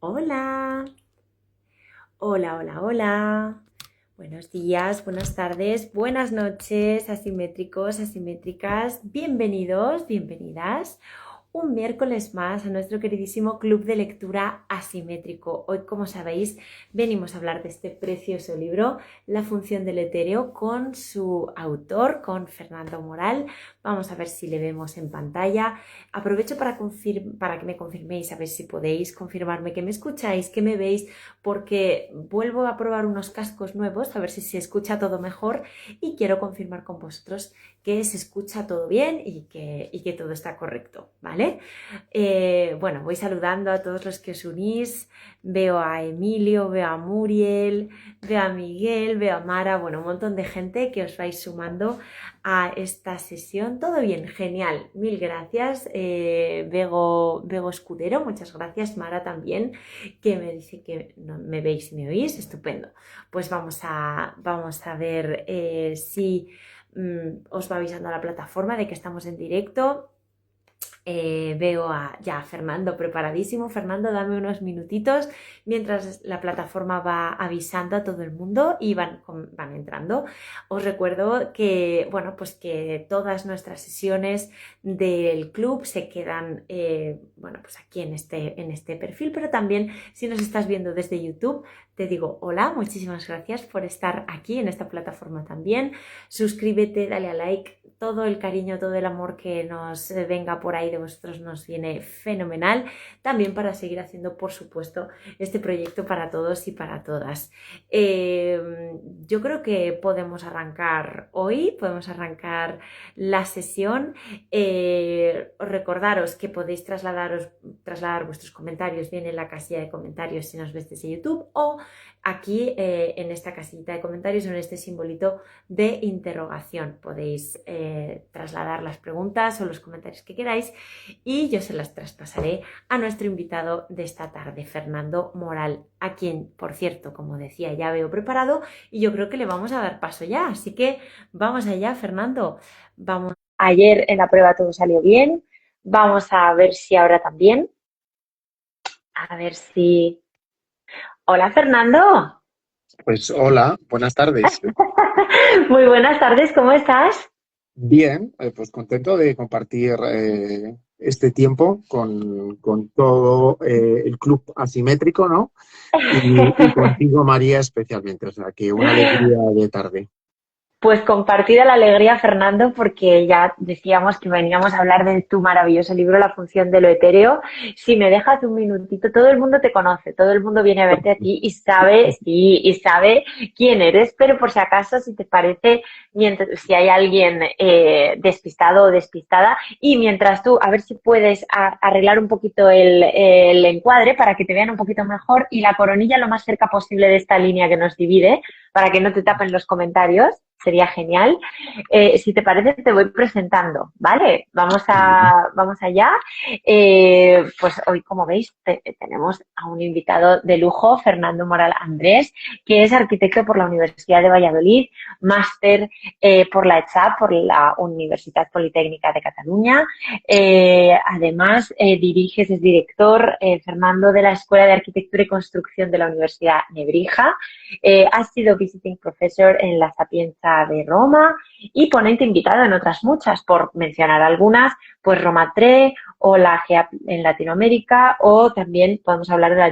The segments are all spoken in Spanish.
Hola, hola, hola, hola. Buenos días, buenas tardes, buenas noches, asimétricos, asimétricas. Bienvenidos, bienvenidas. Un miércoles más a nuestro queridísimo club de lectura asimétrico. Hoy, como sabéis, venimos a hablar de este precioso libro, La función del etéreo, con su autor, con Fernando Moral. Vamos a ver si le vemos en pantalla. Aprovecho para que me confirméis, a ver si podéis confirmarme que me escucháis, que me veis, porque vuelvo a probar unos cascos nuevos, a ver si se escucha todo mejor y quiero confirmar con vosotros que se escucha todo bien y que todo está correcto, ¿vale? Bueno, voy saludando a todos los que os unís. Veo a Emilio, veo a Muriel, veo a Miguel, veo a Mara, bueno, un montón de gente que os vais sumando a esta sesión. Todo bien, genial, mil gracias. Vego Escudero, muchas gracias. Mara también, que me dice que no, me veis y me oís, estupendo. Pues vamos a ver si os va avisando a la plataforma de que estamos en directo. Veo ya a Fernando preparadísimo. Fernando, dame unos minutitos mientras la plataforma va avisando a todo el mundo y van entrando. Os recuerdo que, bueno, pues que todas nuestras sesiones del club se quedan, bueno, pues aquí en este perfil, pero también si nos estás viendo desde YouTube, te digo hola, muchísimas gracias por estar aquí en esta plataforma también. Suscríbete, dale a like, todo el cariño, todo el amor que nos venga por ahí de vosotros nos viene fenomenal, también para seguir haciendo, por supuesto, este proyecto para todos y para todas. Yo creo que podemos arrancar hoy, podemos arrancar la sesión. Recordaros que podéis trasladar vuestros comentarios bien en la casilla de comentarios si nos ves desde YouTube o aquí en esta casillita de comentarios o en este simbolito de interrogación. Podéis trasladar las preguntas o los comentarios que queráis y yo se las traspasaré a nuestro invitado de esta tarde, Fernando Moral, a quien, por cierto, como decía, ya veo preparado y yo creo que le vamos a dar paso ya. Así que vamos allá, Fernando. Vamos. Ayer en la prueba todo salió bien. Vamos a ver si ahora también. A ver si... Hola, Fernando. Pues hola, buenas tardes. Muy buenas tardes, ¿cómo estás? Bien, pues contento de compartir este tiempo con todo el club asimétrico, ¿no? Y contigo, María, especialmente. O sea, que una alegría de tarde. Pues compartida la alegría, Fernando, porque ya decíamos que veníamos a hablar de tu maravilloso libro, La función de lo etéreo. Si me dejas un minutito, todo el mundo te conoce, todo el mundo viene a verte a ti y sabe, sí, y sabe quién eres, pero por si acaso, si te parece, si hay alguien despistado o despistada, y mientras tú, a ver si puedes arreglar un poquito el encuadre para que te vean un poquito mejor y la coronilla lo más cerca posible de esta línea que nos divide, para que no te tapen los comentarios. Sería genial. Si te parece, te voy presentando, ¿vale? Vamos allá. Pues hoy, como veis, tenemos a un invitado de lujo, Fernando Moral Andrés, que es arquitecto por la Universidad de Valladolid, máster por la ECHA, por la Universidad Politécnica de Cataluña. Además, es director, Fernando, de la Escuela de Arquitectura y Construcción de la Universidad Nebrija. Ha sido visiting professor en la Sapienza de Roma y ponente invitado en otras muchas, por mencionar algunas, pues Roma 3 o la GEAP en Latinoamérica, o también podemos hablar de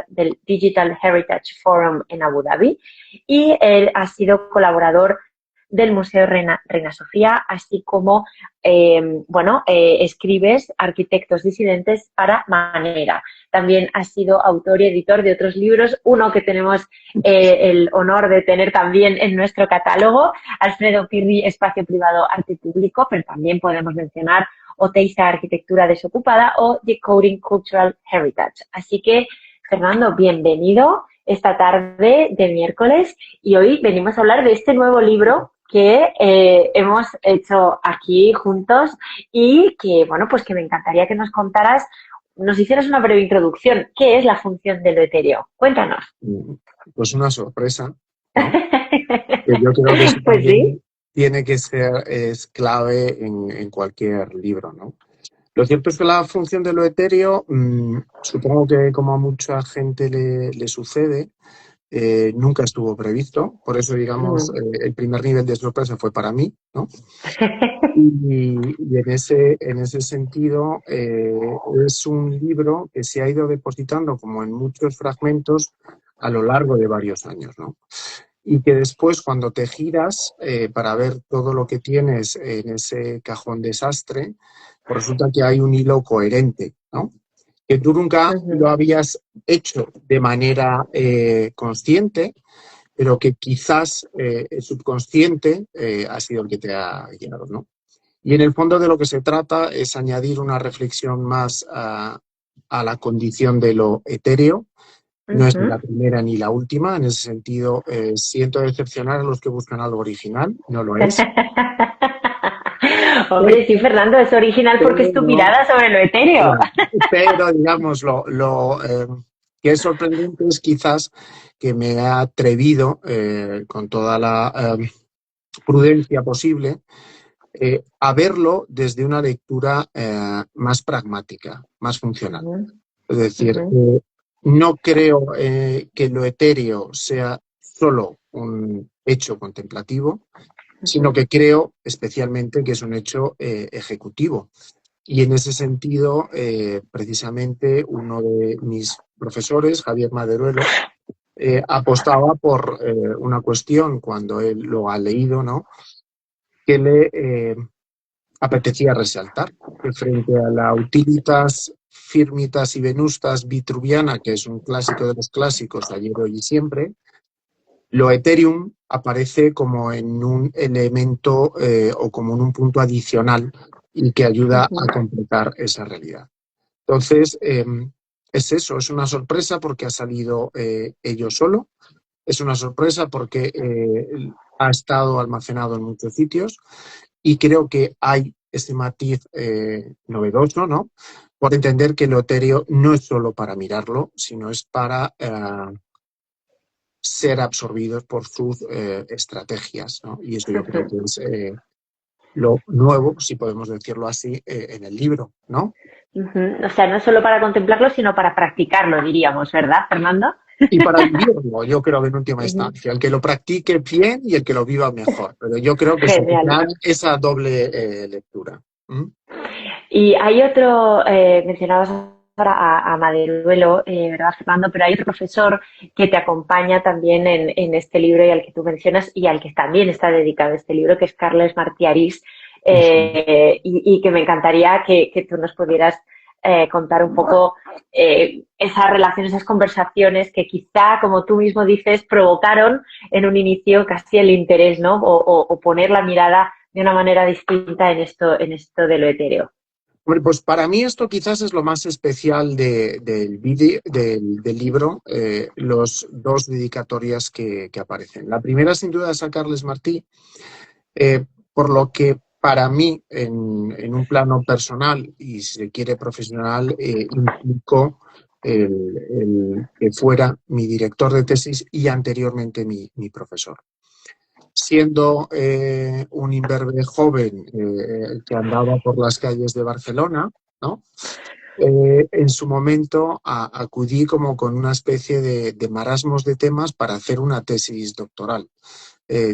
del Digital Heritage Forum en Abu Dhabi. Y él ha sido colaborador del Museo Reina Sofía, así como, escribes Arquitectos Disidentes para Manera. También ha sido autor y editor de otros libros, uno que tenemos el honor de tener también en nuestro catálogo, Alfredo Pirri, Espacio Privado, Arte Público, pero también podemos mencionar Oteiza, Arquitectura Desocupada o Decoding Cultural Heritage. Así que, Fernando, bienvenido esta tarde de miércoles y hoy venimos a hablar de este nuevo libro que hemos hecho aquí juntos y que, bueno, pues que me encantaría que nos contaras, nos hicieras una breve introducción. ¿Qué es la función de lo etéreo? Cuéntanos. Pues una sorpresa, ¿no? Que yo creo que eso Pues sí. también tiene que ser, es clave en cualquier libro, ¿no? Lo cierto es que la función de lo etéreo, supongo que como a mucha gente le sucede, nunca estuvo previsto. Por eso, digamos, Mm. el primer nivel de sorpresa fue para mí, ¿no? Y en ese sentido, es un libro que se ha ido depositando como en muchos fragmentos a lo largo de varios años, ¿no? Y que después, cuando te giras para ver todo lo que tienes en ese cajón desastre, pues resulta que hay un hilo coherente, ¿no? Que tú nunca lo Ujú. habías hecho de manera consciente, pero que quizás el subconsciente ha sido el que te ha guiado, ¿no? Y en el fondo de lo que se trata es añadir una reflexión más a la condición de lo etéreo. No es ni la Ujú. primera ni la última. En ese sentido, siento decepcionar a los que buscan algo original. No lo es. Hombre, sí, Fernando, es original porque es tu Pero, mirada sobre lo etéreo. claro, pero digamos, lo que es sorprendente es quizás que me he atrevido, con toda la prudencia posible, a verlo desde una lectura más pragmática, más funcional. Ujú, Es decir, ujú, no creo que lo etéreo sea solo un hecho contemplativo, sino ujú. que creo especialmente que es un hecho ejecutivo. Y en ese sentido, precisamente uno de mis profesores, Javier Maderuelo, apostaba por una cuestión cuando él lo ha leído, ¿no? Que le apetecía resaltar, que frente a la Utilitas Firmitas y Venustas vitruviana, que es un clásico de los clásicos, ayer, hoy y siempre, lo Ethereum aparece como en un elemento o como en un punto adicional y que ayuda a Ujú. completar esa realidad. Entonces, es eso, es una sorpresa porque ha salido ello solo, es una sorpresa porque ha estado almacenado en muchos sitios y creo que hay ese matiz novedoso, ¿no? Por entender que lo etéreo no es solo para mirarlo, sino es para ser absorbidos por sus estrategias, ¿no? Y eso yo creo que es lo nuevo, si podemos decirlo así, en el libro, ¿no? Ujú. O sea, no solo para contemplarlo, sino para practicarlo, diríamos, ¿verdad, Fernando? Y para vivirlo, yo creo que en última Ujú. instancia, el que lo practique bien y el que lo viva mejor. Pero yo creo que se Genial. dan esa doble lectura. ¿Mm? Y hay otro, mencionabas ahora a Maderuelo, ¿verdad, Fernando? Pero hay otro profesor que te acompaña también en este libro y al que tú mencionas y al que también está dedicado este libro, que es Carles Martí Arís, Ujú. y que me encantaría que tú nos pudieras contar un poco esas relaciones, esas conversaciones que quizá, como tú mismo dices, provocaron en un inicio casi el interés, ¿no? O poner la mirada de una manera distinta en esto de lo etéreo. Bueno, pues para mí esto quizás es lo más especial del libro, los dos dedicatorias que aparecen. La primera, sin duda, es a Carles Martí, por lo que para mí, en un plano personal y si se quiere profesional, implicó el que fuera mi director de tesis y anteriormente mi profesor. Siendo un imberbe joven que andaba por las calles de Barcelona, ¿no? En su momento acudí como con una especie de marasmos de temas para hacer una tesis doctoral.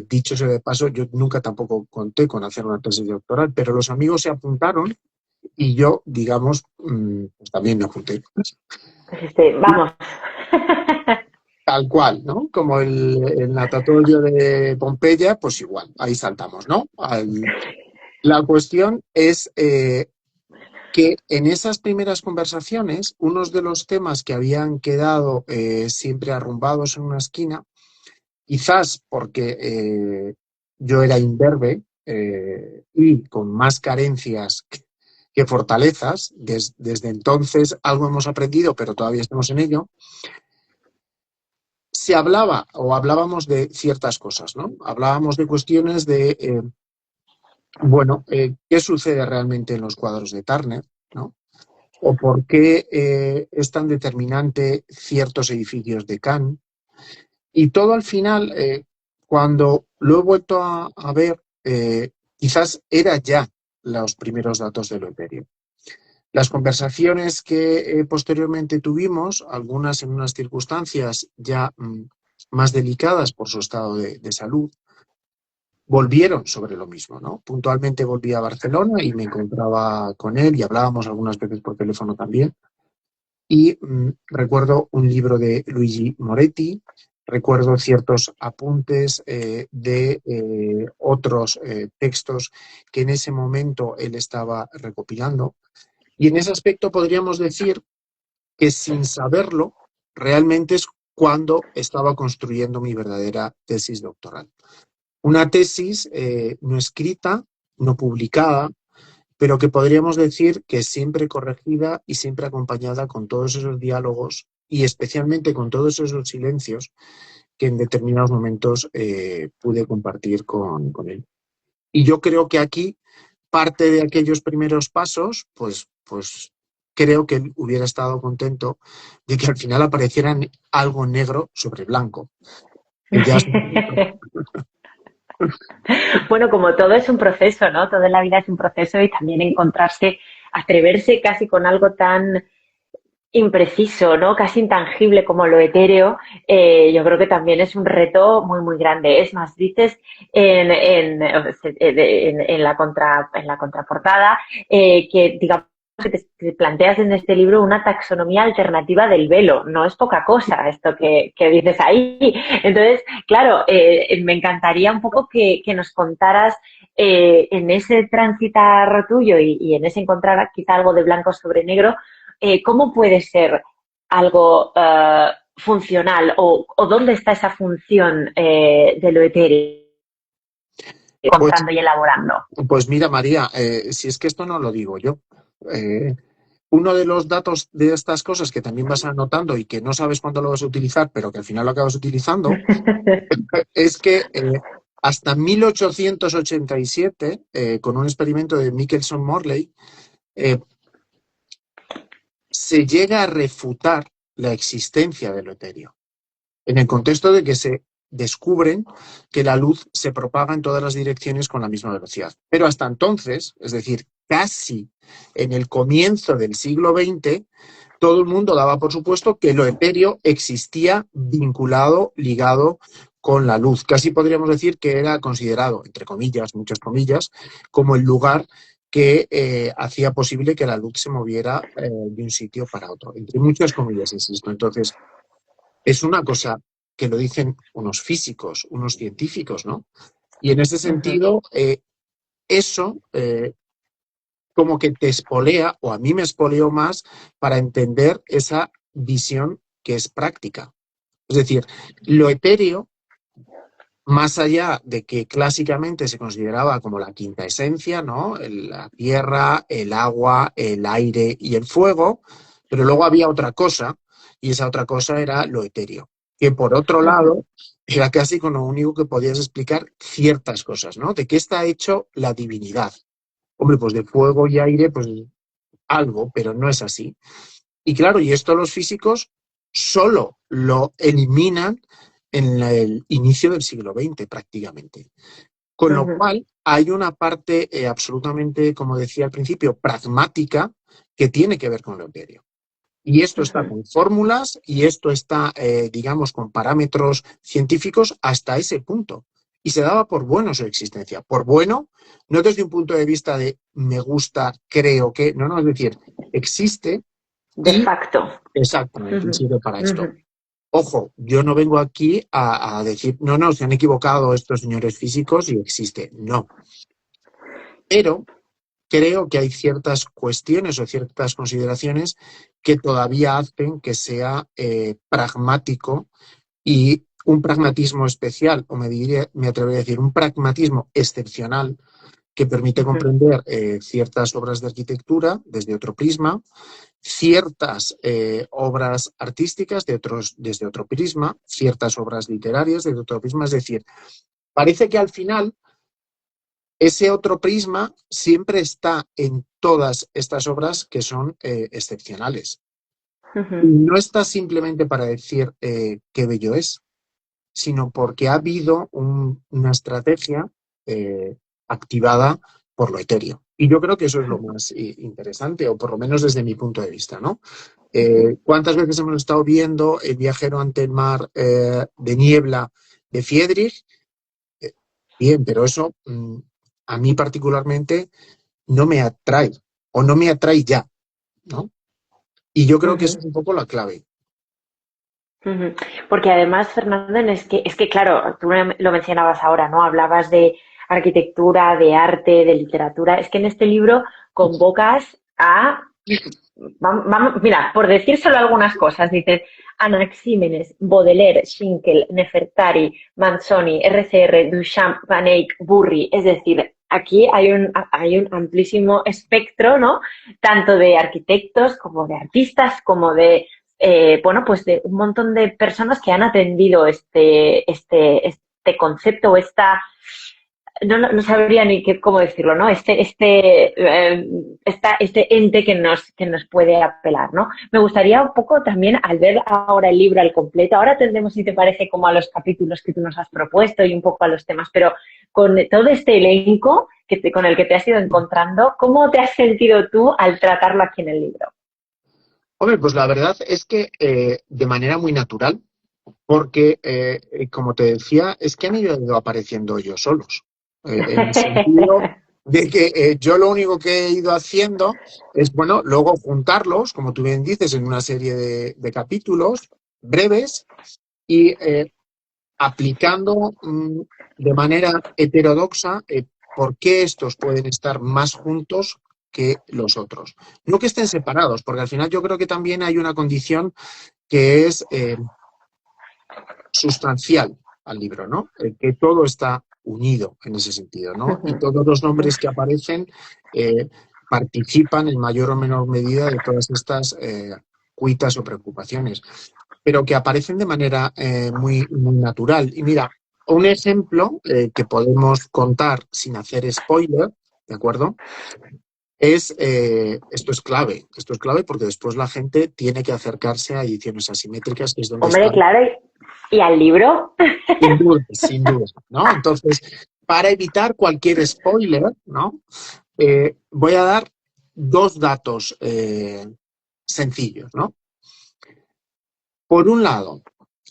Dicho sea de paso, yo nunca tampoco conté con hacer una tesis doctoral, pero los amigos se apuntaron y yo, digamos, pues también me apunté. Pues vamos. Tal cual, ¿no? Como el natatorio de Pompeya, pues igual, ahí saltamos, ¿no? La cuestión es que en esas primeras conversaciones, unos de los temas que habían quedado siempre arrumbados en una esquina, quizás porque yo era imberbe y con más carencias que fortalezas, desde entonces algo hemos aprendido, pero todavía estamos en ello, se hablaba o hablábamos de ciertas cosas, ¿no? Hablábamos de cuestiones de, bueno, ¿qué sucede realmente en los cuadros de Turner, ¿no? O por qué es tan determinante ciertos edificios de Cannes. Y todo al final, cuando lo he vuelto a ver, quizás era ya los primeros datos del Imperio. Las conversaciones que posteriormente tuvimos, algunas en unas circunstancias ya más delicadas por su estado de salud, volvieron sobre lo mismo, ¿no? Puntualmente volví a Barcelona y me encontraba con él y hablábamos algunas veces por teléfono también. Y recuerdo un libro de Luigi Moretti, recuerdo ciertos apuntes de otros textos que en ese momento él estaba recopilando. Y en ese aspecto podríamos decir que sin saberlo, realmente es cuando estaba construyendo mi verdadera tesis doctoral. Una tesis no escrita, no publicada, pero que podríamos decir que siempre corregida y siempre acompañada con todos esos diálogos y especialmente con todos esos silencios que en determinados momentos pude compartir con él. Y yo creo que aquí parte de aquellos primeros pasos, pues creo que él hubiera estado contento de que al final apareciera algo negro sobre blanco. Que ya es Bueno, como todo es un proceso, ¿no? Toda la vida es un proceso y también encontrarse, atreverse casi con algo tan impreciso, ¿no? Casi intangible como lo etéreo, yo creo que también es un reto muy, muy grande. Es más, dices en la contraportada que, digamos, que te planteas en este libro una taxonomía alternativa del velo. No es poca cosa esto que dices ahí. Entonces, claro, me encantaría un poco que nos contaras en ese transitar tuyo y en ese encontrar quizá algo de blanco sobre negro, ¿cómo puede ser algo funcional o dónde está esa función de lo etéreo pues, encontrando y elaborando? pues mira, María, si es que esto no lo digo yo. Eh, Uno de los datos de estas cosas que también vas anotando y que no sabes cuándo lo vas a utilizar, pero que al final lo acabas utilizando, es que hasta 1887, con un experimento de Michelson-Morley, eh, se llega a refutar la existencia del etéreo, en el contexto de que se descubren que la luz se propaga en todas las direcciones con la misma velocidad. Pero hasta entonces, es decir, casi en el comienzo del siglo XX, todo el mundo daba por supuesto que lo etéreo existía vinculado, ligado con la luz. Casi podríamos decir que era considerado, entre comillas, muchas comillas, como el lugar que hacía posible que la luz se moviera de un sitio para otro. Entre muchas comillas, insisto. Entonces, es una cosa que lo dicen unos físicos, unos científicos, ¿no? Y en ese sentido, eso como que te espolea, o a mí me espoleó más, para entender esa visión que es práctica. Es decir, lo etéreo, más allá de que clásicamente se consideraba como la quinta esencia, ¿no? La tierra, el agua, el aire y el fuego, pero luego había otra cosa, y esa otra cosa era lo etéreo, que por otro lado era casi con lo único que podías explicar ciertas cosas, ¿no? ¿De qué está hecho la divinidad? Hombre, pues de fuego y aire, pues algo, pero no es así. Y claro, y esto los físicos solo lo eliminan en el inicio del siglo XX prácticamente. Con lo cual hay una parte absolutamente, como decía al principio, pragmática que tiene que ver con lo etéreo. Y esto está con fórmulas y esto está, digamos, con parámetros científicos hasta ese punto. Y se daba por bueno su existencia. Por bueno, no desde un punto de vista de me gusta, creo que, no, no, es decir, existe De y facto. exactamente sirve para esto. Ojo, yo no vengo aquí a decir, no, no, se han equivocado estos señores físicos y existe. No. Pero creo que hay ciertas cuestiones o ciertas consideraciones que todavía hacen que sea pragmático y un pragmatismo especial, o me atrevería a decir, un pragmatismo excepcional que permite comprender ciertas obras de arquitectura desde otro prisma, ciertas obras artísticas desde otro prisma, ciertas obras literarias desde otro prisma. Es decir, parece que al final ese otro prisma siempre está en todas estas obras que son excepcionales. Y no está simplemente para decir qué bello es, sino porque ha habido una estrategia activada por lo etéreo. Y yo creo que eso es lo más interesante, o por lo menos desde mi punto de vista, ¿no? ¿Cuántas veces hemos estado viendo El viajero ante el mar de niebla de Friedrich? Bien, pero eso a mí particularmente no me atrae, o no me atrae ya, ¿no? Y yo creo que eso Ujú, es un poco la clave. ujú. Porque además, Fernando, es que claro, tú lo mencionabas ahora, ¿no? Hablabas de arquitectura, de arte, de literatura. Es que en este libro convocas a vamos, mira, por decir solo algunas cosas, dices Anaxímenes, Baudelaire, Schinkel, Nefertari, Manzoni, RCR, Duchamp, Van Eyck, Burri. Es decir, aquí hay un amplísimo espectro, ¿no? Tanto de arquitectos como de artistas, como de, bueno, pues de un montón de personas que han atendido este concepto o no sabría ni cómo decirlo, ¿no? Este ente que nos puede apelar, ¿no? Me gustaría un poco también, al ver ahora el libro al completo, ahora tendremos, si te parece, como a los capítulos que tú nos has propuesto y un poco a los temas, pero con todo este elenco con el que te has ido encontrando, ¿cómo te has sentido tú al tratarlo aquí en el libro? Hombre, pues la verdad es que de manera muy natural, porque, como te decía, es que han ido apareciendo ellos solos. En el sentido de que yo lo único que he ido haciendo es, bueno, luego juntarlos, como tú bien dices, en una serie de capítulos breves y aplicando de manera heterodoxa por qué estos pueden estar más juntos que los otros. No que estén separados, porque al final yo creo que también hay una condición que es sustancial al libro, ¿no? Que todo está unido en ese sentido, ¿no? Y todos los nombres que aparecen eh, participan en mayor o menor medida de todas estas cuitas o preocupaciones, pero que aparecen de manera muy natural. Y mira, un ejemplo que podemos contar sin hacer spoiler, ¿de acuerdo? Esto es clave porque después la gente tiene que acercarse a ediciones asimétricas, que es donde Hombre, están. claro, ¿y al libro? Sin duda, ¿no? Entonces, para evitar cualquier spoiler, ¿no? Voy a dar dos datos sencillos, ¿no? Por un lado,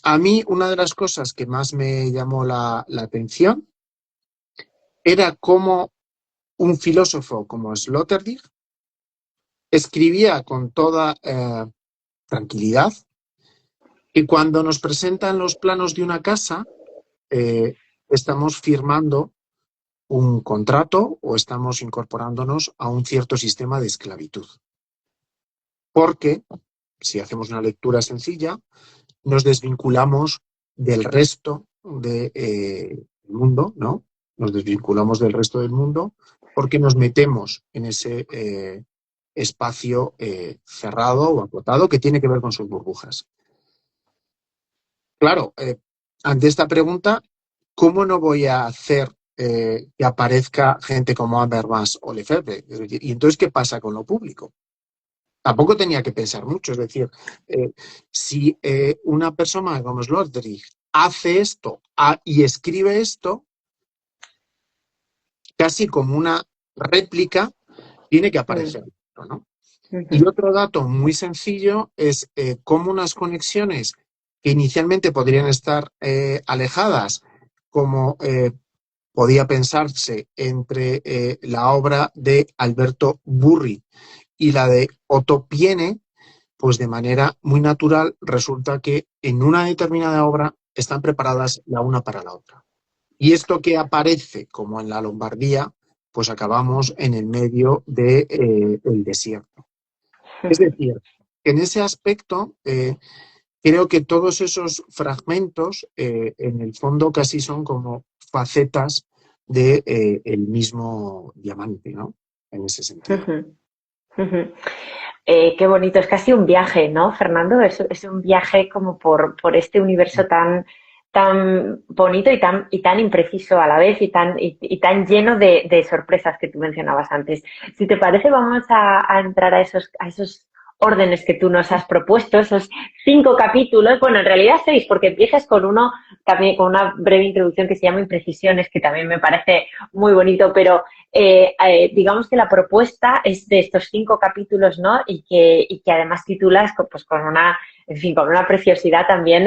a mí una de las cosas que más me llamó la atención era cómo un filósofo como Sloterdijk escribía con toda tranquilidad y cuando nos presentan los planos de una casa, eh, estamos firmando un contrato o estamos incorporándonos a un cierto sistema de esclavitud. Porque, si hacemos una lectura sencilla, nos desvinculamos del resto del mundo, ¿no? Nos desvinculamos del resto del mundo porque nos metemos en ese espacio cerrado o acotado que tiene que ver con sus burbujas. Claro, ante esta pregunta, ¿cómo no voy a hacer que aparezca gente como Habermas o Lefebvre? Es decir, ¿y entonces qué pasa con lo público? Tampoco tenía que pensar mucho, es decir, si una persona como Sloterdijk hace esto y escribe esto, casi como una réplica, tiene que aparecer, ¿no? Y otro dato muy sencillo es cómo unas conexiones que inicialmente podrían estar alejadas, como podía pensarse entre la obra de Alberto Burri y la de Otto Piene, pues de manera muy natural resulta que en una determinada obra están preparadas la una para la otra. Y esto que aparece como en la Lombardía, pues acabamos en el medio del desierto. Es decir, en ese aspecto, creo que todos esos fragmentos, en el fondo, casi son como facetas del mismo diamante, ¿no? En ese sentido. Qué bonito, es casi un viaje, ¿no, Fernando? Es un viaje como por este universo tan bonito y tan impreciso a la vez y tan lleno de sorpresas que tú mencionabas antes. Si te parece, vamos a entrar a esos órdenes que tú nos has propuesto, esos 5 capítulos, bueno, en realidad 6, porque empiezas con uno, también con una breve introducción que se llama Imprecisiones, que también me parece muy bonito, pero digamos que la propuesta es de estos 5 capítulos, ¿no? Y que además titulas pues, con una, en fin, con una preciosidad también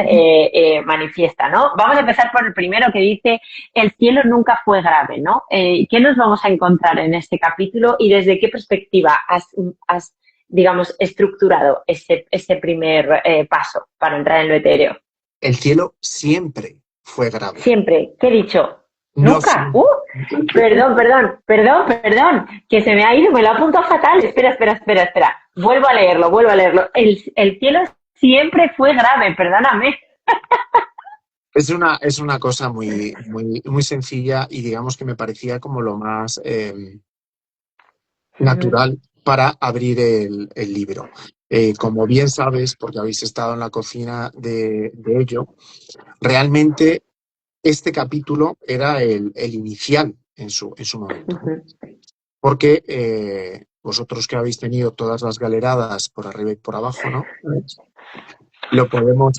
manifiesta, ¿no? Vamos a empezar por el primero que dice: el cielo nunca fue grave, ¿no? ¿Qué nos vamos a encontrar en este capítulo y desde qué perspectiva has digamos, estructurado ese primer paso para entrar en lo etéreo? El cielo siempre fue grave. Siempre. ¿Qué he dicho? No ¿Nunca? siempre. Perdón, que se me ha ido, me lo ha apuntado fatal. Espera. Vuelvo a leerlo. El cielo siempre fue grave, perdóname. Es una cosa muy sencilla y digamos que me parecía como lo más natural para abrir el libro. Como bien sabes, porque habéis estado en la cocina de ello, realmente este capítulo era el inicial en su momento, ¿no? Porque vosotros que habéis tenido todas las galeradas por arriba y por abajo, ¿no? Lo podemos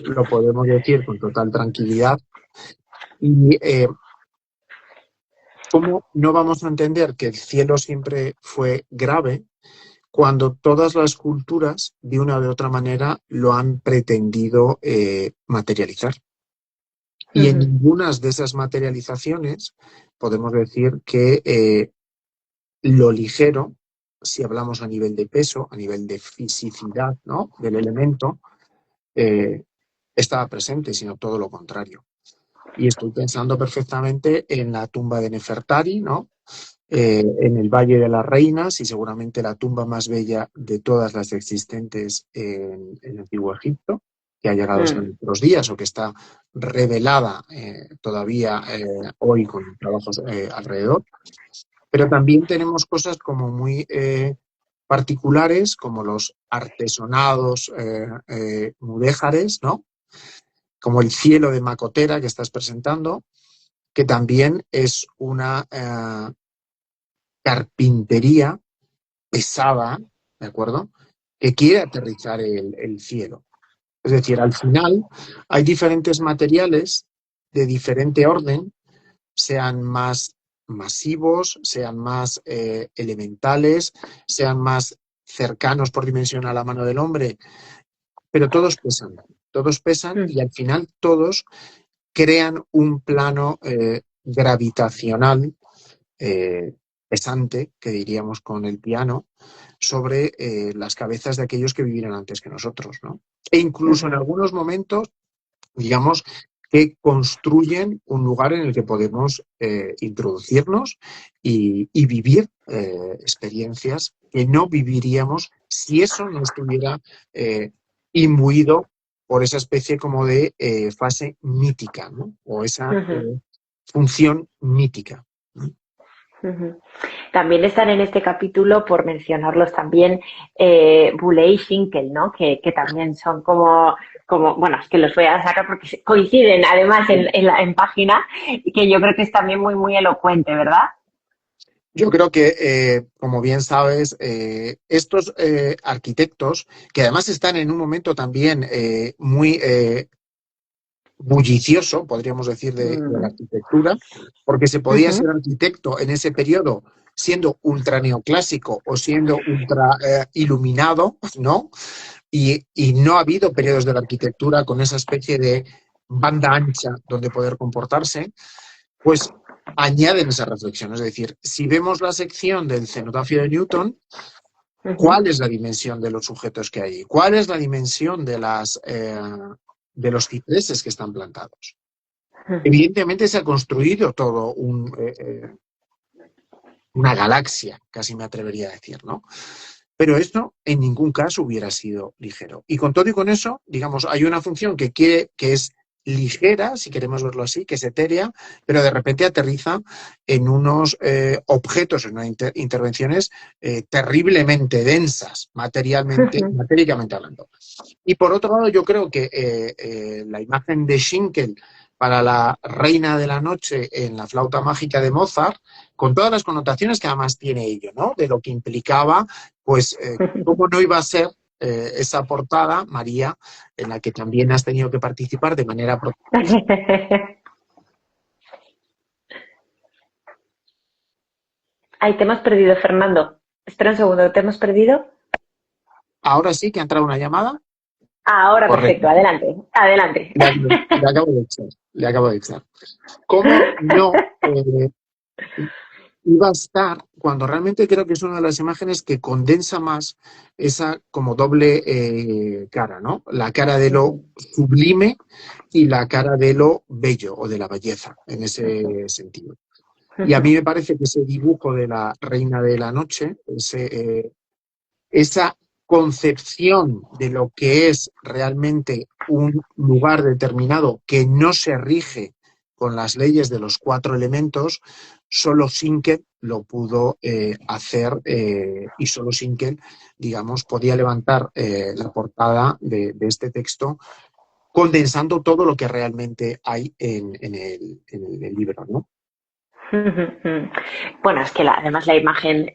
decir con total tranquilidad. Y ¿cómo no vamos a entender que el cielo siempre fue grave cuando todas las culturas, de una u otra manera, lo han pretendido materializar? Y en ninguna de esas materializaciones podemos decir que lo ligero, si hablamos a nivel de peso, a nivel de fisicidad, ¿no?, del elemento, estaba presente, sino todo lo contrario. Y estoy pensando perfectamente en la tumba de Nefertari, ¿no?, en el Valle de las Reinas, y seguramente la tumba más bella de todas las existentes en el Antiguo Egipto, que ha llegado hasta nuestros días o que está revelada todavía hoy con trabajos alrededor. Pero también tenemos cosas como muy particulares, como los artesonados mudéjares, ¿no?, como el cielo de Macotera que estás presentando, que también es una carpintería pesada, ¿de acuerdo?, que quiere aterrizar el cielo. Es decir, al final hay diferentes materiales de diferente orden, sean más masivos, sean más elementales, sean más cercanos por dimensión a la mano del hombre, pero todos pesan y al final todos crean un plano gravitacional pesante, que diríamos con el piano, sobre las cabezas de aquellos que vivieron antes que nosotros, ¿no? E incluso en algunos momentos, digamos, que construyen un lugar en el que podemos introducirnos y vivir experiencias que no viviríamos si eso no estuviera imbuido por esa especie como de fase mítica, ¿no?, o esa función mítica, ¿no? También están en este capítulo, por mencionarlos también, Boole y Schinkel, ¿no? Que también son como, bueno, es que los voy a sacar porque coinciden además en página, que yo creo que es también muy, muy elocuente, ¿verdad? Yo creo que, como bien sabes, estos arquitectos, que además están en un momento también muy bullicioso, podríamos decir, de la arquitectura, porque se podía ser arquitecto en ese periodo siendo ultra neoclásico o siendo ultra iluminado, ¿no? Y no ha habido periodos de la arquitectura con esa especie de banda ancha donde poder comportarse, pues añaden esa reflexión. Es decir, si vemos la sección del cenotafio de Newton, ¿cuál es la dimensión de los sujetos que hay? ¿Cuál es la dimensión de los cipreses que están plantados? Evidentemente se ha construido todo una galaxia, casi me atrevería a decir, ¿no? Pero esto en ningún caso hubiera sido ligero. Y con todo y con eso, digamos, hay una función que es ligera, si queremos verlo así, que es etérea, pero de repente aterriza en unos objetos, en unas intervenciones terriblemente densas, matéricamente hablando. Y por otro lado, yo creo que la imagen de Schinkel para la Reina de la Noche en la flauta mágica de Mozart, con todas las connotaciones que además tiene ello, ¿no?, de lo que implicaba, pues, cómo no iba a ser esa portada, María, en la que también has tenido que participar de manera protagonista. Ay, te hemos perdido, Fernando. Espera un segundo, ¿te hemos perdido? Ahora sí que ha entrado una llamada. Ahora, perfecto, Correcto. adelante, adelante. Le acabo de echar. Le acabo de echar. ¿Cómo no iba a estar cuando realmente creo que es una de las imágenes que condensa más esa como doble cara, ¿no? La cara de lo sublime y la cara de lo bello o de la belleza, en ese sentido. Y a mí me parece que ese dibujo de la Reina de la Noche, esa concepción de lo que es realmente un lugar determinado que no se rige con las leyes de los 4 elementos, solo Sinkel lo pudo hacer y solo Sinkel, digamos, podía levantar la portada de este texto condensando todo lo que realmente hay en el libro, ¿no? Bueno, es que además la imagen,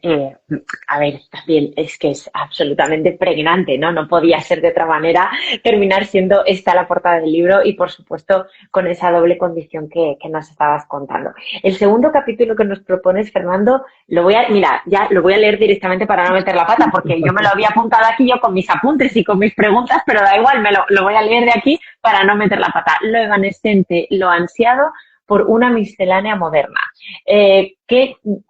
a ver, también es que es absolutamente pregnante, ¿no? No podía ser de otra manera terminar siendo esta la portada del libro y, por supuesto, con esa doble condición que nos estabas contando. El segundo capítulo que nos propones, Fernando, mira, ya lo voy a leer directamente para no meter la pata, porque yo me lo había apuntado aquí yo con mis apuntes y con mis preguntas, pero da igual, lo voy a leer de aquí para no meter la pata. Lo evanescente, lo ansiado por una miscelánea moderna. ¿Qué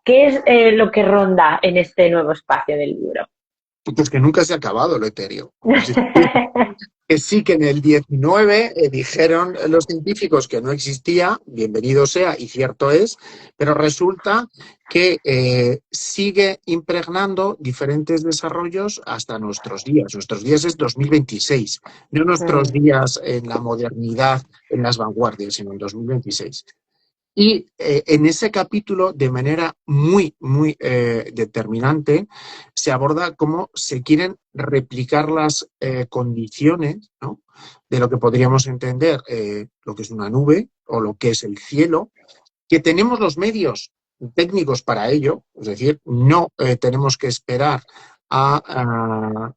es lo que ronda en este nuevo espacio del libro? Pues que nunca se ha acabado lo etéreo. Es decir, que sí que en el 19 dijeron los científicos que no existía, bienvenido sea, y cierto es, pero resulta que sigue impregnando diferentes desarrollos hasta nuestros días. Nuestros días es 2026, no nuestros días en la modernidad, en las vanguardias, sino en 2026. Y en ese capítulo, de manera muy determinante, se aborda cómo se quieren replicar las condiciones, ¿no?, de lo que podríamos entender lo que es una nube o lo que es el cielo, que tenemos los medios técnicos para ello, es decir, no tenemos que esperar a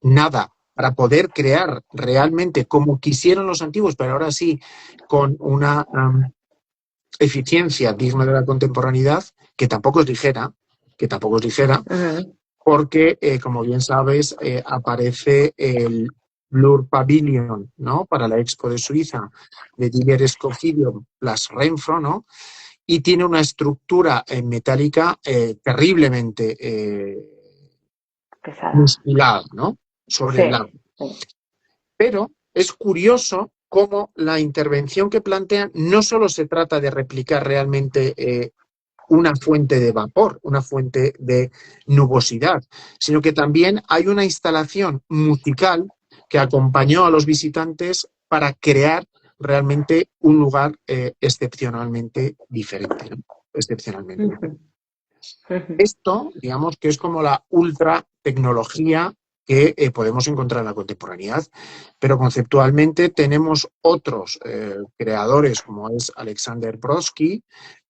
nada para poder crear realmente como quisieron los antiguos, pero ahora sí, con una eficiencia digna de la contemporaneidad, que tampoco es ligera, porque, como bien sabes, aparece el Blur Pavilion, ¿no?, para la Expo de Suiza, de Didier Escofidio plus Renfro, ¿no?, y tiene una estructura metálica terriblemente Pesada. muscular, ¿no?, sobre el Sí, lago. sí. Pero es curioso cómo la intervención que plantean no solo se trata de replicar realmente una fuente de vapor, una fuente de nubosidad, sino que también hay una instalación musical que acompañó a los visitantes para crear realmente un lugar excepcionalmente diferente, ¿no? Excepcionalmente diferente. Esto, digamos, que es como la ultra tecnología que podemos encontrar en la contemporaneidad, pero conceptualmente tenemos otros creadores, como es Alexander Brodsky,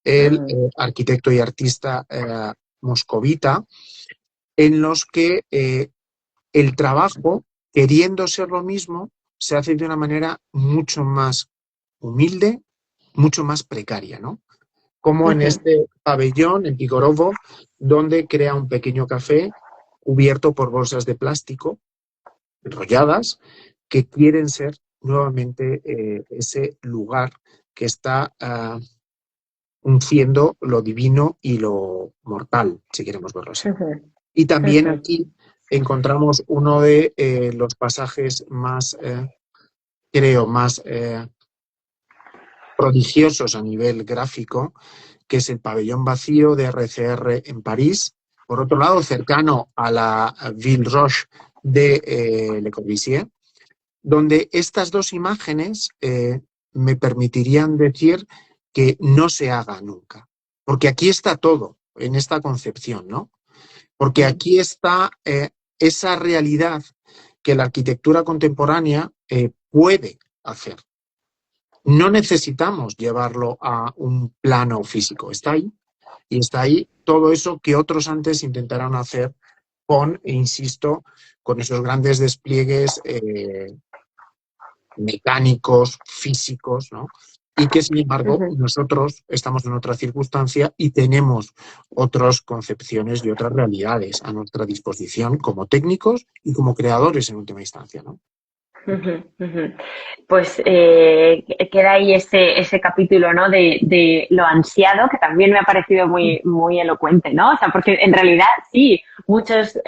el arquitecto y artista moscovita, en los que el trabajo, queriendo ser lo mismo, se hace de una manera mucho más humilde, mucho más precaria, ¿no? Como en este pabellón, en Pigorovo, donde crea un pequeño café cubierto por bolsas de plástico enrolladas que quieren ser nuevamente ese lugar que está unciendo lo divino y lo mortal, si queremos verlo así. Y también aquí encontramos uno de los pasajes más, creo, más prodigiosos a nivel gráfico, que es el pabellón vacío de RCR en París, por otro lado cercano a la Ville Roche de Le Corbusier, donde estas dos imágenes me permitirían decir que no se haga nunca, porque aquí está todo en esta concepción, ¿no? Porque aquí está esa realidad que la arquitectura contemporánea puede hacer. No necesitamos llevarlo a un plano físico, está ahí, y está ahí todo eso que otros antes intentaron hacer con, insisto, con esos grandes despliegues mecánicos, físicos, ¿no? Y que, sin embargo, Ujú. nosotros estamos en otra circunstancia y tenemos otras concepciones y otras realidades a nuestra disposición como técnicos y como creadores en última instancia, ¿no? Ujú, ujú. Pues queda ahí ese capítulo, ¿no? De lo ansiado, que también me ha parecido muy, muy elocuente, ¿no? O sea, porque en realidad sí, muchos,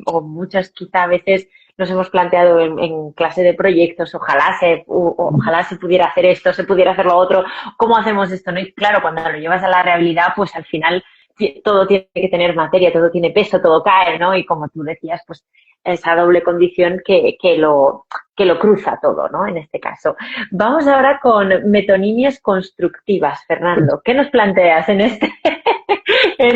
o muchas quizá a veces nos hemos planteado en clase de proyectos, ojalá se pudiera hacer esto, se pudiera hacer lo otro, ¿cómo hacemos esto? ¿No? Y claro, cuando lo llevas a la realidad, pues al final todo tiene que tener materia, todo tiene peso, todo cae, ¿no? Y como tú decías, pues esa doble condición que lo cruza todo, ¿no? En este caso. Vamos ahora con metonimias constructivas, Fernando. ¿Qué nos planteas en en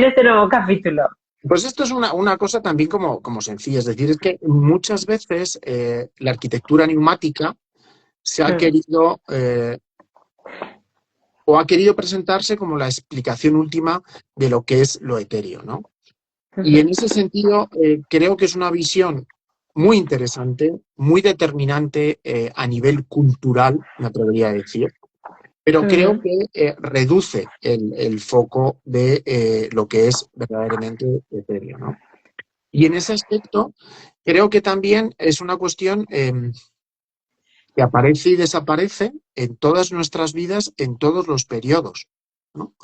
este nuevo capítulo? Pues esto es una cosa también como sencilla, es decir, es que muchas veces la arquitectura neumática se ha Mm, querido o ha querido presentarse como la explicación última de lo que es lo etéreo, ¿no? Y en ujú, ese sentido, creo que es una visión muy interesante, muy determinante a nivel cultural, me atrevería a decir, pero creo ujú, que reduce el foco de lo que es verdaderamente etéreo, ¿no? Y en ese aspecto, creo que también es una cuestión que aparece y desaparece en todas nuestras vidas, en todos los periodos, ¿no?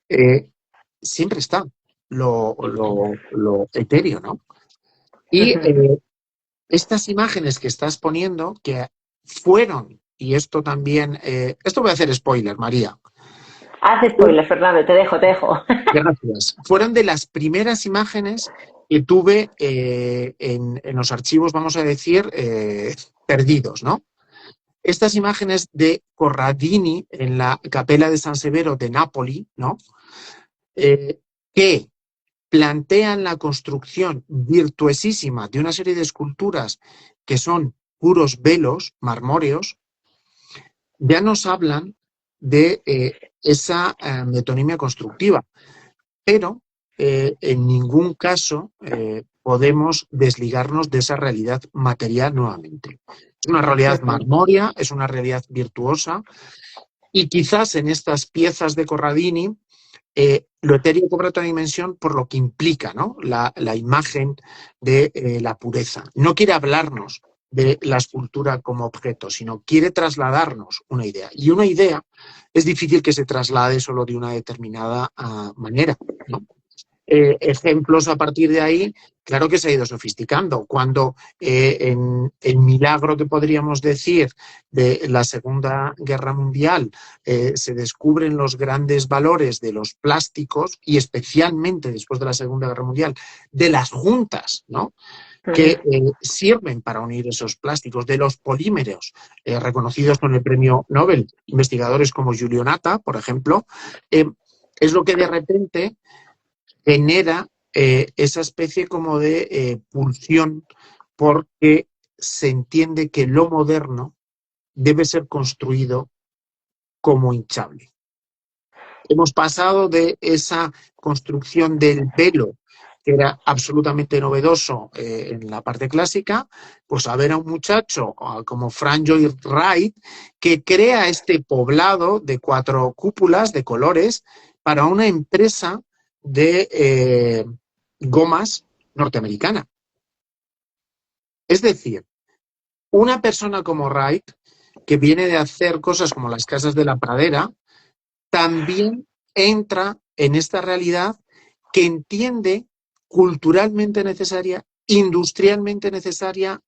Eh, siempre está lo etéreo, ¿no? Y ujú. estas imágenes que estás poniendo, que fueron, y esto también, esto voy a hacer spoiler, María. Haz spoiler, Fernando, te dejo, te dejo. Gracias. Fueron de las primeras imágenes que tuve en los archivos, vamos a decir, perdidos, ¿no? Estas imágenes de Corradini en la Capella de San Severo de Nápoli, ¿no? Que plantean la construcción virtuosísima de una serie de esculturas que son puros velos marmóreos, ya nos hablan de esa metonimia constructiva, pero en ningún caso podemos desligarnos de esa realidad material nuevamente. Es una realidad Ujú, marmórea, es una realidad virtuosa, y quizás en estas piezas de Corradini lo etéreo cobra otra dimensión por lo que implica, ¿no? La imagen de la pureza. No quiere hablarnos de la escultura como objeto, sino quiere trasladarnos una idea. Y una idea es difícil que se traslade solo de una determinada manera, ¿no? Ejemplos a partir de ahí, claro que se ha ido sofisticando. Cuando en el milagro que podríamos decir de la Segunda Guerra Mundial se descubren los grandes valores de los plásticos y especialmente después de la Segunda Guerra Mundial de las juntas, ¿no? Que ujú. sirven para unir esos plásticos, de los polímeros reconocidos con el premio Nobel, investigadores como Giulio Natta, por ejemplo, es lo que de repente genera esa especie como de pulsión porque se entiende que lo moderno debe ser construido como hinchable. Hemos pasado de esa construcción del velo, que era absolutamente novedoso en la parte clásica, pues a ver a un muchacho como Frank Lloyd Wright, que crea este poblado de 4 cúpulas de colores para una empresa de gomas norteamericana. Es decir, una persona como Wright, que viene de hacer cosas como las casas de la pradera, también entra en esta realidad que entiende culturalmente necesaria, industrialmente necesaria,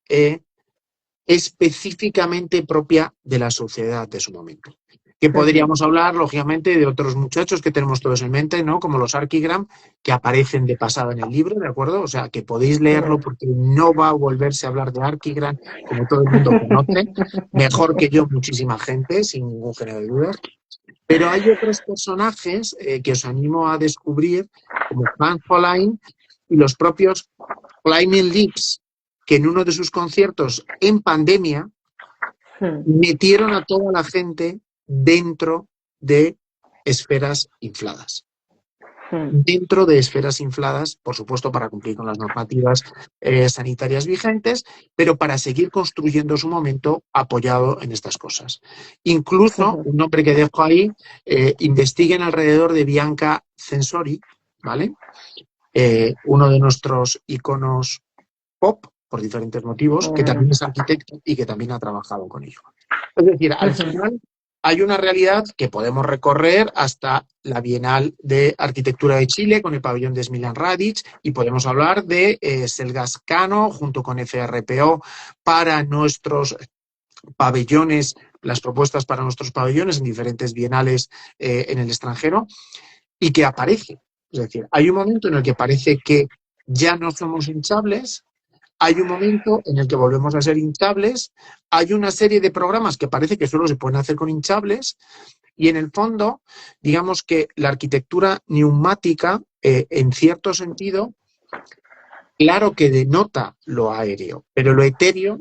específicamente propia de la sociedad de su momento. Que Ujú. podríamos hablar, lógicamente, de otros muchachos que tenemos todos en mente, ¿no? Como los Archigram, que aparecen de pasada en el libro, ¿de acuerdo? O sea, que podéis leerlo Mm. porque no va a volverse a hablar de Archigram, como todo el mundo conoce. Mejor que yo, muchísima gente, sin ningún género de dudas. Pero hay otros personajes que os animo a descubrir, como Frank Hollein y los propios Flaming Lips, que en uno de sus conciertos en pandemia Mm. metieron a toda la gente dentro de esferas infladas. dentro de esferas infladas, por supuesto, para cumplir con las normativas sanitarias vigentes, pero para seguir construyendo su momento apoyado en estas cosas. Incluso, un nombre que dejo ahí, investiguen alrededor de Bianca Censori, ¿vale? Uno de nuestros iconos pop, por diferentes motivos, que también es arquitecto y que también ha trabajado con ello. Es decir, al final hay una realidad que podemos recorrer hasta la Bienal de Arquitectura de Chile con el pabellón de Smiljan Radic y podemos hablar de Selgas Cano junto con FRPO para nuestros pabellones, las propuestas para nuestros pabellones en diferentes bienales en el extranjero y que aparece. Es decir, hay un momento en el que parece que ya no somos hinchables. Hay un momento en el que volvemos a ser hinchables, hay una serie de programas que parece que solo se pueden hacer con hinchables y en el fondo, digamos que la arquitectura neumática, en cierto sentido, claro que denota lo aéreo, pero lo etéreo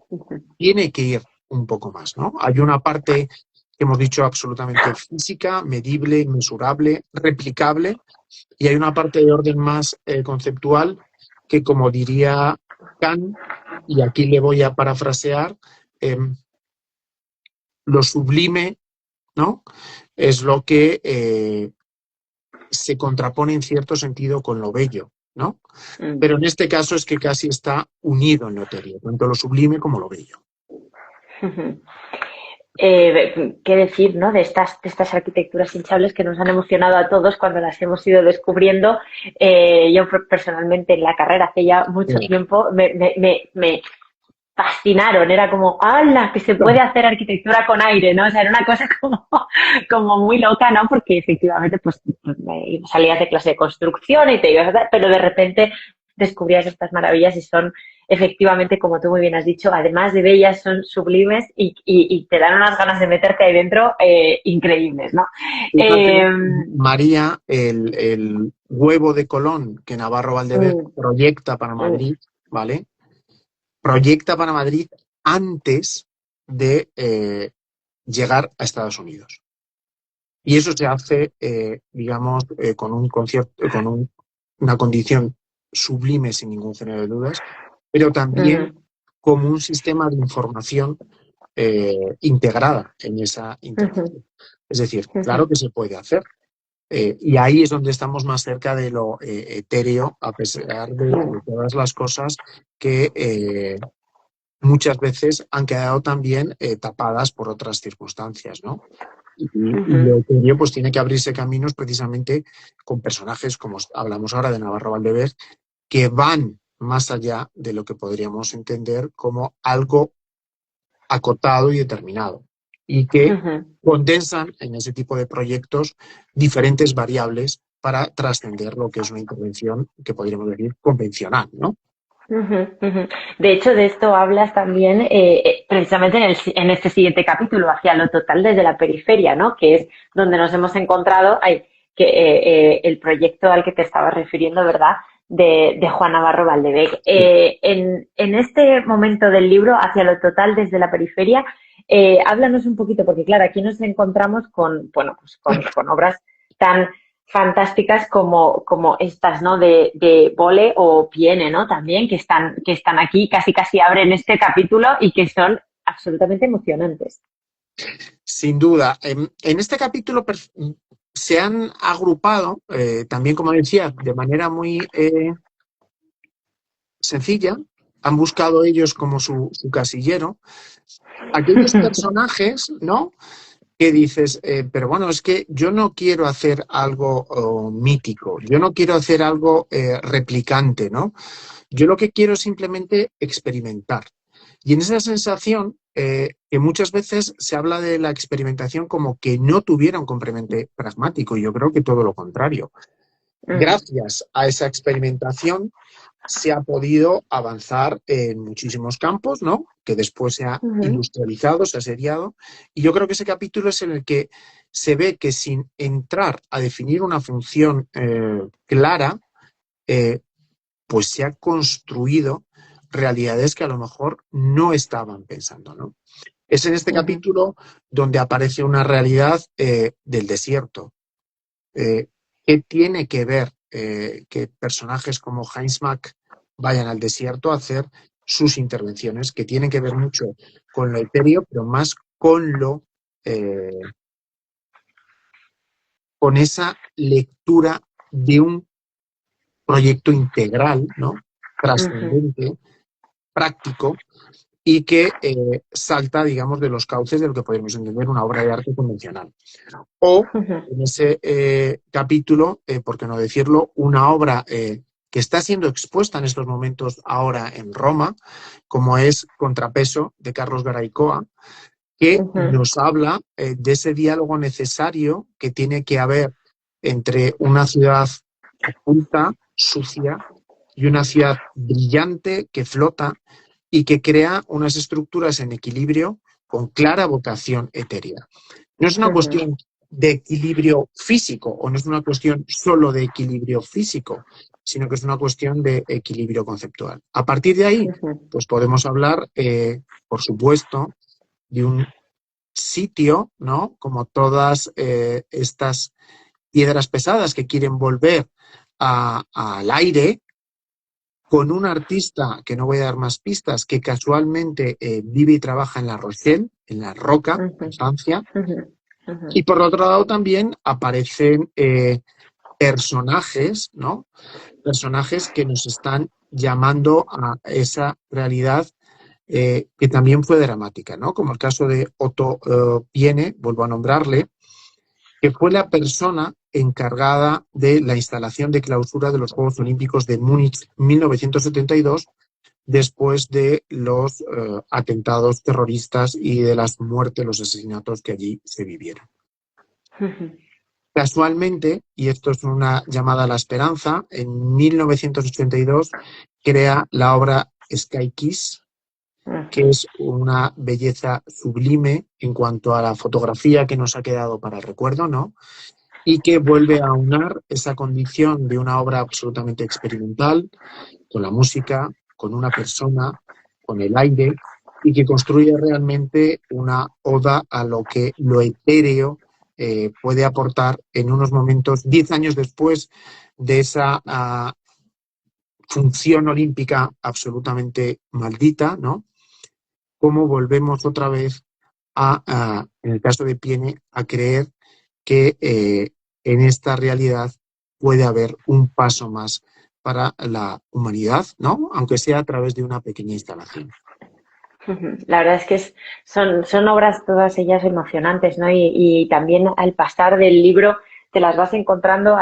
tiene que ir un poco más, ¿no? Hay una parte que hemos dicho absolutamente física, medible, mesurable, replicable, y hay una parte de orden más conceptual que, como diría Kant, y aquí le voy a parafrasear, lo sublime, ¿no? Es lo que se contrapone en cierto sentido con lo bello, ¿no? Pero en este caso es que casi está unido en lo etéreo, tanto lo sublime como lo bello. Qué decir, ¿no? De estas arquitecturas hinchables que nos han emocionado a todos cuando las hemos ido descubriendo. Yo personalmente en la carrera hace ya mucho tiempo me fascinaron, era como, ¡hala! Que se puede hacer arquitectura con aire, ¿no? O sea, era una cosa como muy loca, ¿no? Porque efectivamente, pues salías de clase de construcción y te ibas a dar, pero de repente descubrías estas maravillas y son efectivamente, como tú muy bien has dicho, además de bellas, son sublimes y te dan unas ganas de meterte ahí dentro increíbles, ¿no? Fíjate, María, el huevo de Colón que Navarro Valdeber proyecta para Madrid, ¿vale? Proyecta para Madrid antes de llegar a Estados Unidos. Y eso se hace, digamos, con un concierto, con una condición sublime sin ningún género de dudas, pero también como un sistema de información integrada en esa interacción. Es decir, claro que se puede hacer. Y ahí es donde estamos más cerca de lo etéreo, a pesar de todas las cosas que muchas veces han quedado también tapadas por otras circunstancias, ¿no? Y lo etéreo pues tiene que abrirse caminos precisamente con personajes, como hablamos ahora de Navarro Valdeber, que van más allá de lo que podríamos entender como algo acotado y determinado, y que condensan en ese tipo de proyectos diferentes variables para trascender lo que es una intervención que podríamos decir convencional, ¿no? De hecho, de esto hablas también precisamente en este siguiente capítulo, hacia lo total desde la periferia, ¿no? Que es donde nos hemos encontrado el proyecto al que te estabas refiriendo, ¿verdad? De Juan Navarro Valdebec. En este momento del libro, hacia lo total desde la periferia, háblanos un poquito, porque claro, aquí nos encontramos con obras tan fantásticas como estas, ¿no? De Bole o Piene, ¿no? También, que están aquí, casi abren este capítulo y que son absolutamente emocionantes. Sin duda. En este capítulo se han agrupado, también como decía, de manera muy sencilla, han buscado ellos como su casillero, aquellos personajes, ¿no? Que dices, pero bueno, es que yo no quiero hacer algo mítico, yo no quiero hacer algo replicante, ¿no? Yo lo que quiero es simplemente experimentar. Y en esa sensación, que muchas veces se habla de la experimentación como que no tuviera un componente pragmático, y yo creo que todo lo contrario. Gracias a esa experimentación se ha podido avanzar en muchísimos campos, ¿no? Que después se ha industrializado, se ha seriado. Y yo creo que ese capítulo es en el que se ve que sin entrar a definir una función clara, pues se ha construido realidades que a lo mejor no estaban pensando, ¿no? Es en este capítulo donde aparece una realidad del desierto. ¿Qué tiene que ver que personajes como Heinz Mack vayan al desierto a hacer sus intervenciones, que tienen que ver mucho con lo etéreo, pero más con esa lectura de un proyecto integral, ¿no? Trascendente, práctico, y que salta, digamos, de los cauces de lo que podemos entender una obra de arte convencional. O, en ese capítulo, por qué no decirlo, una obra que está siendo expuesta en estos momentos ahora en Roma, como es Contrapeso, de Carlos Garaycoa, que nos habla de ese diálogo necesario que tiene que haber entre una ciudad oculta, sucia, y una ciudad brillante que flota y que crea unas estructuras en equilibrio con clara vocación etérea. No es una cuestión de equilibrio físico, o no es una cuestión solo de equilibrio físico, sino que es una cuestión de equilibrio conceptual. A partir de ahí, pues podemos hablar, por supuesto, de un sitio, ¿no? Como todas estas piedras pesadas que quieren volver al aire, con un artista, que no voy a dar más pistas, que casualmente vive y trabaja en La Rochelle, en La Roca, en Francia. Y por otro lado también aparecen personajes, ¿no? Personajes que nos están llamando a esa realidad que también fue dramática, ¿no? Como el caso de Otto Piene, vuelvo a nombrarle, que fue la persona encargada de la instalación de clausura de los Juegos Olímpicos de Múnich 1972, después de los atentados terroristas y de las muertes, los asesinatos que allí se vivieron. Casualmente, y esto es una llamada a la esperanza, en 1982 crea la obra Sky Kiss, que es una belleza sublime en cuanto a la fotografía que nos ha quedado para el recuerdo, ¿no? Y que vuelve a aunar esa condición de una obra absolutamente experimental, con la música, con una persona, con el aire, y que construye realmente una oda a lo que lo etéreo puede aportar en unos momentos, 10 años después de esa función olímpica absolutamente maldita, ¿no? Cómo volvemos otra vez en el caso de Piene, a creer que en esta realidad puede haber un paso más para la humanidad, ¿no? Aunque sea a través de una pequeña instalación. La verdad es que son obras todas ellas emocionantes, ¿no? Y también al pasar del libro te las vas encontrando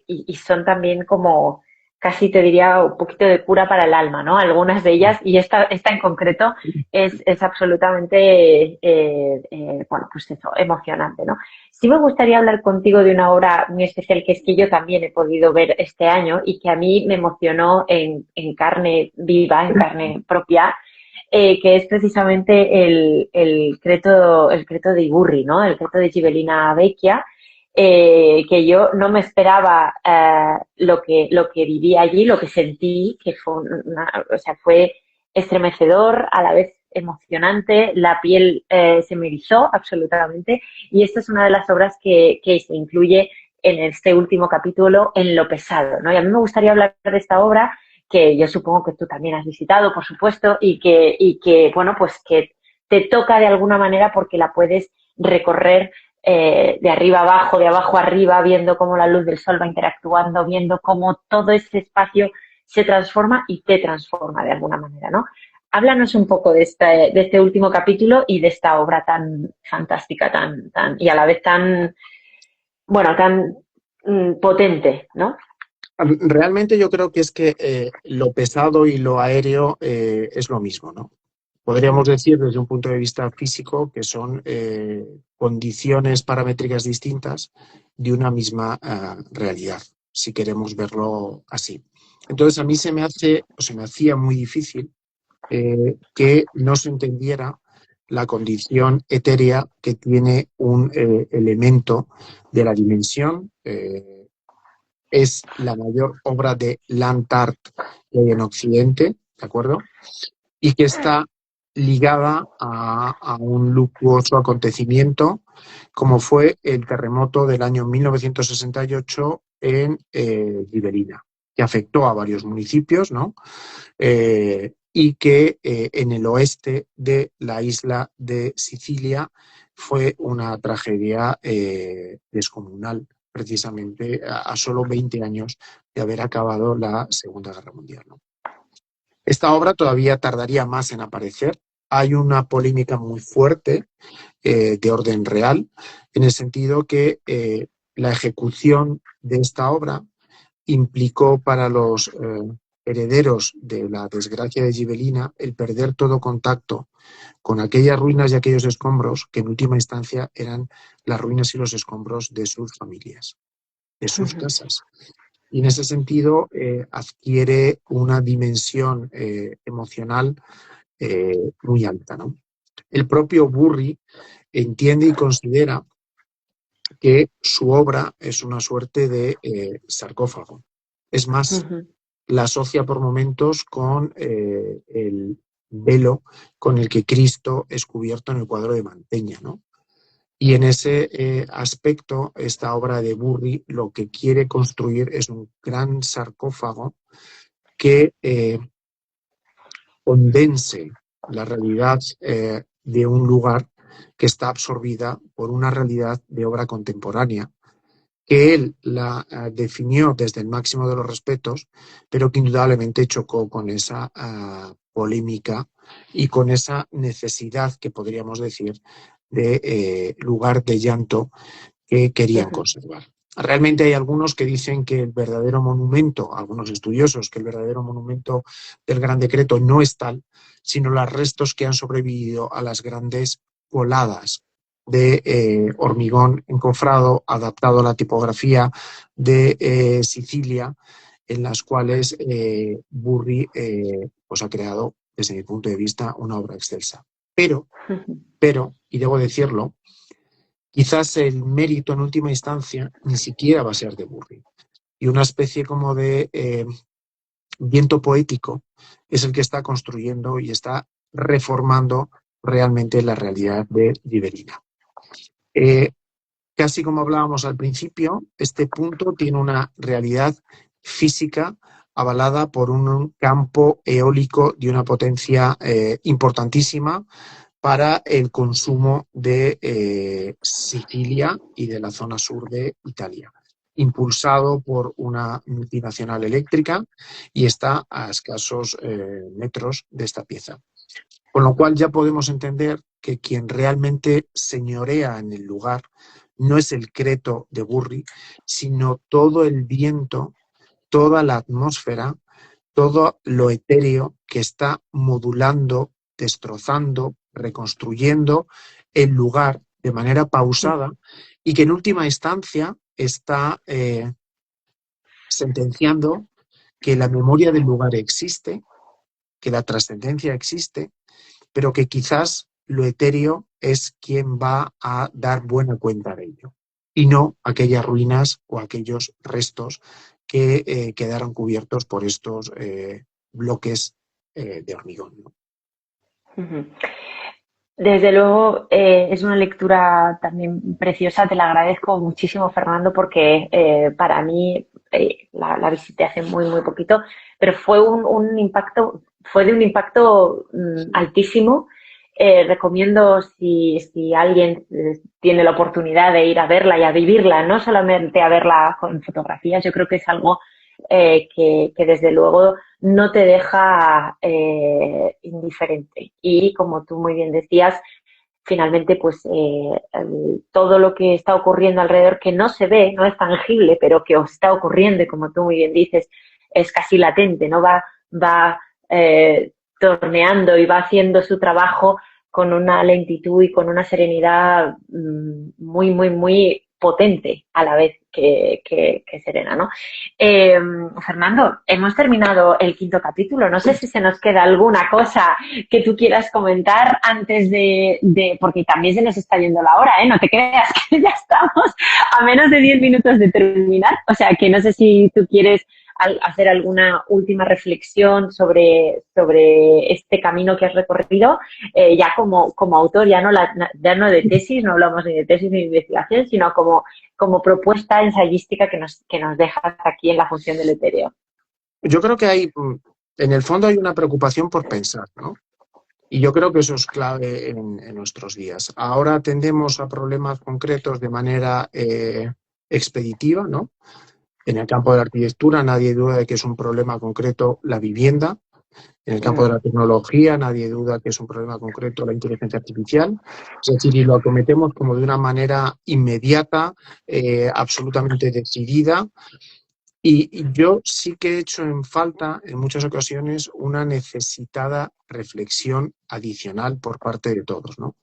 y son también como, casi te diría, un poquito de cura para el alma, ¿no? Algunas de ellas, y esta en concreto es absolutamente, bueno, pues eso, emocionante, ¿no? Sí me gustaría hablar contigo de una obra muy especial que es que yo también he podido ver este año y que a mí me emocionó en carne viva, en carne propia, que es precisamente el creto de Igurri, ¿no? El creto de Ghibellina Vecchia, que yo no me esperaba lo que viví allí, lo que sentí, que fue estremecedor, a la vez emocionante, la piel se me erizó absolutamente, y esta es una de las obras que se incluye en este último capítulo, en lo pesado, ¿no? Y a mí me gustaría hablar de esta obra, que yo supongo que tú también has visitado, por supuesto, y que bueno, pues que te toca de alguna manera porque la puedes recorrer de arriba abajo, de abajo arriba, viendo cómo la luz del sol va interactuando, viendo cómo todo ese espacio se transforma y te transforma de alguna manera, ¿no? Háblanos un poco de este último capítulo y de esta obra tan fantástica, y a la vez tan, bueno, tan potente, ¿no? Realmente yo creo que es que lo pesado y lo aéreo es lo mismo, ¿no? Podríamos decir desde un punto de vista físico que son condiciones paramétricas distintas de una misma realidad, si queremos verlo así. Entonces a mí se me hacía muy difícil que no se entendiera la condición etérea que tiene un elemento de la dimensión. Es la mayor obra de land art que hay en Occidente, ¿de acuerdo? Y que está ligada a un luctuoso acontecimiento como fue el terremoto del año 1968 en Gibelina, que afectó a varios municipios, ¿no? Y que en el oeste de la isla de Sicilia fue una tragedia descomunal, precisamente a solo 20 años de haber acabado la Segunda Guerra Mundial, ¿no? Esta obra todavía tardaría más en aparecer. Hay una polémica muy fuerte de orden real, en el sentido que la ejecución de esta obra implicó para los herederos de la desgracia de Gibelina el perder todo contacto con aquellas ruinas y aquellos escombros que en última instancia eran las ruinas y los escombros de sus familias, de sus casas. Y en ese sentido adquiere una dimensión emocional muy alta, ¿no? El propio Burri entiende y considera que su obra es una suerte de sarcófago. Es más, la asocia por momentos con el velo con el que Cristo es cubierto en el cuadro de Mantegna, ¿no? Y en ese aspecto, esta obra de Burri lo que quiere construir es un gran sarcófago que condense la realidad de un lugar que está absorbida por una realidad de obra contemporánea, que él la definió desde el máximo de los respetos, pero que indudablemente chocó con esa polémica y con esa necesidad, que podríamos decir, de lugar de llanto que querían conservar. Realmente hay algunos que dicen que el verdadero monumento, algunos estudiosos, que el verdadero monumento del Gran Decreto no es tal, sino los restos que han sobrevivido a las grandes coladas de hormigón encofrado, adaptado a la tipografía de Sicilia, en las cuales Burri pues ha creado, desde mi punto de vista, una obra excelsa. Pero, y debo decirlo, quizás el mérito en última instancia ni siquiera va a ser de Burri. Y una especie como de viento poético es el que está construyendo y está reformando realmente la realidad de Gibelina. Casi como hablábamos al principio, este punto tiene una realidad física avalada por un campo eólico de una potencia importantísima para el consumo de Sicilia y de la zona sur de Italia, impulsado por una multinacional eléctrica, y está a escasos metros de esta pieza. Con lo cual ya podemos entender que quien realmente señorea en el lugar no es el Creto de Burri, sino todo el viento, toda la atmósfera, todo lo etéreo que está modulando, destrozando, reconstruyendo el lugar de manera pausada, y que en última instancia está sentenciando que la memoria del lugar existe, que la trascendencia existe, pero que quizás lo etéreo es quien va a dar buena cuenta de ello, y no aquellas ruinas o aquellos restos que quedaron cubiertos por estos bloques de hormigón, ¿no? Desde luego es una lectura también preciosa, te la agradezco muchísimo, Fernando, porque para mí la visité hace muy poquito, pero fue un impacto, fue de un impacto altísimo. Recomiendo si alguien tiene la oportunidad de ir a verla y a vivirla, no solamente a verla con fotografías, yo creo que es algo que desde luego no te deja indiferente. Y como tú muy bien decías, finalmente pues todo lo que está ocurriendo alrededor, que no se ve, no es tangible, pero que os está ocurriendo, y como tú muy bien dices, es casi latente, ¿no? Va torneando y va haciendo su trabajo con una lentitud y con una serenidad muy potente a la vez que serena, ¿no? Fernando, hemos terminado el 5º capítulo. No sé si se nos queda alguna cosa que tú quieras comentar antes porque también se nos está yendo la hora, ¿eh? No te creas que ya estamos a menos de 10 minutos de terminar. O sea, que no sé si tú quieres hacer alguna última reflexión sobre este camino que has recorrido, ya como autor, ya no de tesis, no hablamos ni de tesis ni de investigación, sino como propuesta ensayística que nos dejas aquí en La función del etéreo. Yo creo que en el fondo hay una preocupación por pensar, ¿no? Y yo creo que eso es clave en nuestros días. Ahora atendemos a problemas concretos de manera expeditiva, ¿no? En el campo de la arquitectura nadie duda de que es un problema concreto la vivienda. En el campo de la tecnología nadie duda que es un problema concreto la inteligencia artificial. Es decir, y lo acometemos como de una manera inmediata, absolutamente decidida. Y yo sí que he hecho en falta en muchas ocasiones una necesitada reflexión adicional por parte de todos, ¿no?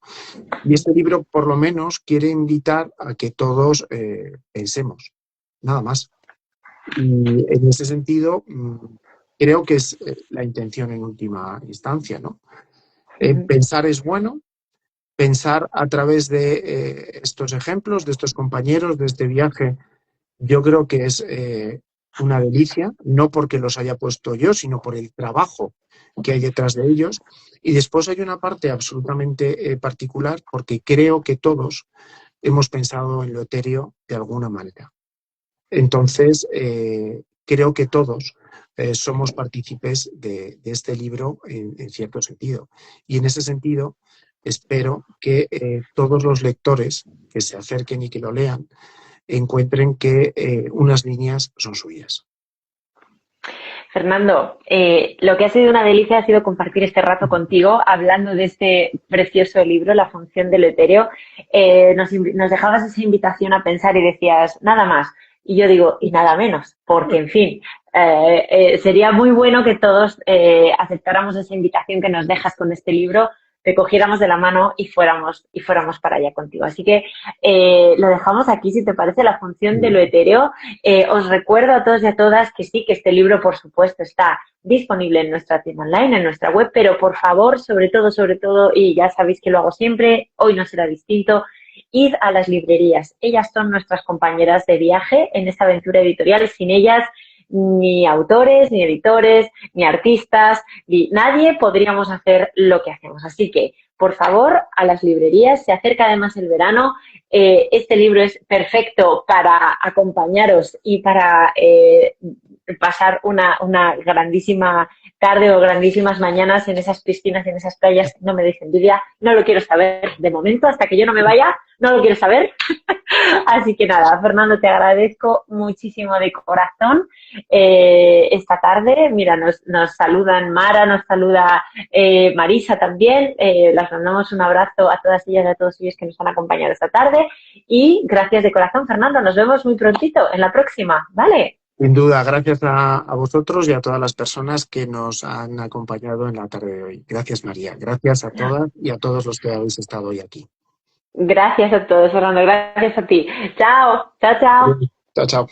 Y este libro por lo menos quiere invitar a que todos pensemos, nada más. Y en ese sentido creo que es la intención en última instancia, ¿no? Pensar es bueno, pensar a través de estos ejemplos, de estos compañeros, de este viaje. Yo creo que es una delicia, no porque los haya puesto yo, sino por el trabajo que hay detrás de ellos. Y después hay una parte absolutamente particular, porque creo que todos hemos pensado en lo etéreo de alguna manera. Entonces, creo que todos somos partícipes de este libro en cierto sentido. Y en ese sentido, espero que todos los lectores que se acerquen y que lo lean encuentren que unas líneas son suyas. Fernando, lo que ha sido una delicia ha sido compartir este rato contigo hablando de este precioso libro, La función del etéreo. Nos dejabas esa invitación a pensar y decías, nada más. Y yo digo, y nada menos, porque, en fin, sería muy bueno que todos aceptáramos esa invitación que nos dejas con este libro, te cogiéramos de la mano y fuéramos para allá contigo. Así que lo dejamos aquí, si te parece, La función de lo etéreo. Os recuerdo a todos y a todas que sí, que este libro, por supuesto, está disponible en nuestra tienda online, en nuestra web, pero por favor, sobre todo, y ya sabéis que lo hago siempre, hoy no será distinto, id a las librerías. Ellas son nuestras compañeras de viaje en esta aventura editorial. Sin ellas, ni autores, ni editores, ni artistas, ni nadie podríamos hacer lo que hacemos. Así que, por favor, a las librerías. Se acerca además el verano. Este libro es perfecto para acompañaros y para pasar una grandísima tarde o grandísimas mañanas en esas piscinas, en esas playas. No me deis envidia, no lo quiero saber de momento, hasta que yo no me vaya, no lo quiero saber. Así que nada, Fernando, te agradezco muchísimo de corazón esta tarde. Mira, nos saludan Mara, nos saluda Marisa también. Las mandamos un abrazo a todas ellas y a todos ellos que nos han acompañado esta tarde. Y gracias de corazón, Fernando. Nos vemos muy prontito en la próxima, ¿vale? Sin duda, gracias a vosotros y a todas las personas que nos han acompañado en la tarde de hoy. Gracias, María. Gracias a todas y a todos los que habéis estado hoy aquí. Gracias a todos, Fernando. Gracias a ti. Chao, chao, chao. Chao, chao.